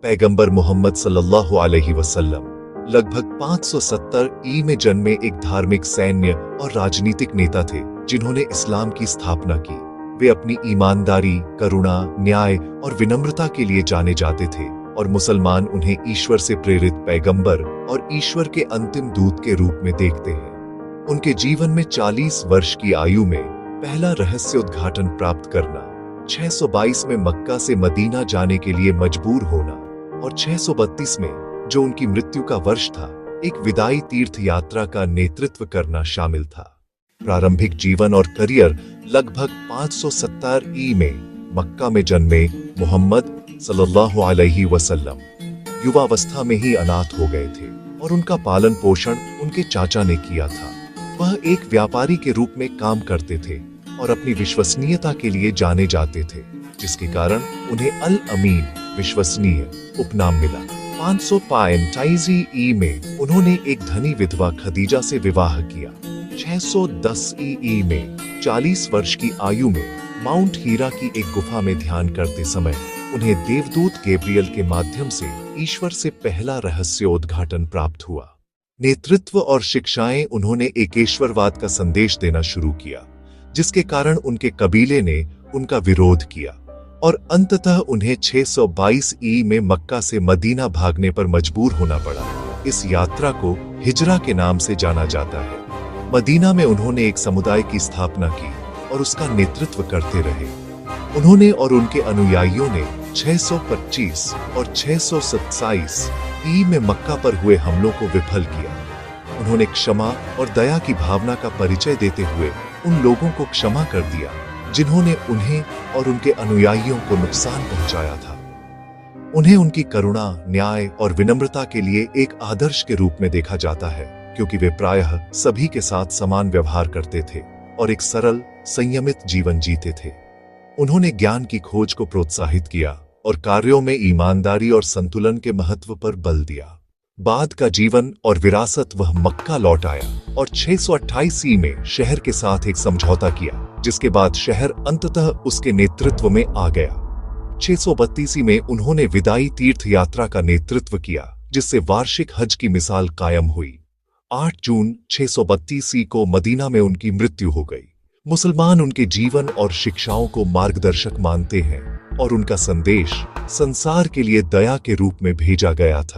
पैगंबर मोहम्मद सल्लल्लाहु अलैहि वसल्लम लगभग 570 में जन्मे एक धार्मिक, सैन्य और राजनीतिक नेता थे जिन्होंने इस्लाम की स्थापना की। वे अपनी ईमानदारी, करुणा, न्याय और विनम्रता के लिए जाने जाते थे और मुसलमान उन्हें ईश्वर से प्रेरित पैगंबर और ईश्वर के अंतिम दूत के रूप में देखते हैं। उनके जीवन में 40 वर्ष की आयु में पहला रहस्य उद्घाटन प्राप्त करना, 622 में मक्का से मदीना जाने के लिए मजबूर होना और 632 में, जो उनकी मृत्यु का वर्ष था, एक विदाई तीर्थ यात्रा का नेतृत्व करना शामिल था। प्रारंभिक जीवन और करियर लगभग 570 में मक्का में जन्मे मोहम्मद सल्लल्लाहु अलैहि वसल्लम युवावस्था में ही अनाथ हो गए थे और उनका पालन पोषण उनके चाचा ने किया था। वह एक व्यापारी के रूप में काम करते थे और अपनी विश्वसनीयता के लिए जाने जाते थे, जिसके कारण उन्हें अल अमीन, विश्वसनीय, उपनाम मिला। 585 में उन्होंने एक धनी विधवा खदीजा से विवाह किया। 610 में 40 वर्ष की आयु में माउंट हीरा की एक गुफा में ध्यान करते समय उन्हें देवदूत गैब्रियल के माध्यम से ईश्वर से पहला रहस्योद्घाटन प्राप्त हुआ। नेतृत्व और शिक्षाएं उन्होंने एकेश्वरवाद का संदेश देना शुरू किया, जिसके कारण उनके कबीले ने उनका विरोध किया और अंततः उन्हें 622 में मक्का से मदीना भागने पर मजबूर होना पड़ा। इस यात्रा को हिजरा के नाम से जाना जाता है। मदीना में उन्होंने एक समुदाय की स्थापना की और उसका नेतृत्व करते रहे। उन्होंने और उनके अनुयायियों ने 625 और 627 में मक्का पर हुए हमलों को विफल किया। उन्होंने क्षमा और दया की भावना का परिचय देते हुए उन लोगों को क्षमा कर दिया जिन्होंने उन्हें और उनके अनुयायियों को नुकसान पहुंचाया था। उन्हें उनकी करुणा, न्याय और विनम्रता के लिए एक आदर्श के रूप में देखा जाता है, क्योंकि वे प्रायः सभी के साथ समान व्यवहार करते थे और एक सरल, संयमित जीवन जीते थे। उन्होंने ज्ञान की खोज को प्रोत्साहित किया और कार्यों में ईमानदारी और संतुलन के महत्व पर बल दिया। बाद का जीवन और विरासत वह मक्का लौट आया और 628 में शहर के साथ एक समझौता किया, जिसके बाद शहर अंततः उसके नेतृत्व में आ गया। 632 में उन्होंने विदाई तीर्थ यात्रा का नेतृत्व किया, जिससे वार्षिक हज की मिसाल कायम हुई। 8 जून 632 को मदीना में उनकी मृत्यु हो गई। मुसलमान उनके जीवन और शिक्षाओं को मार्गदर्शक मानते हैं और उनका संदेश संसार के लिए दया के रूप में भेजा गया था।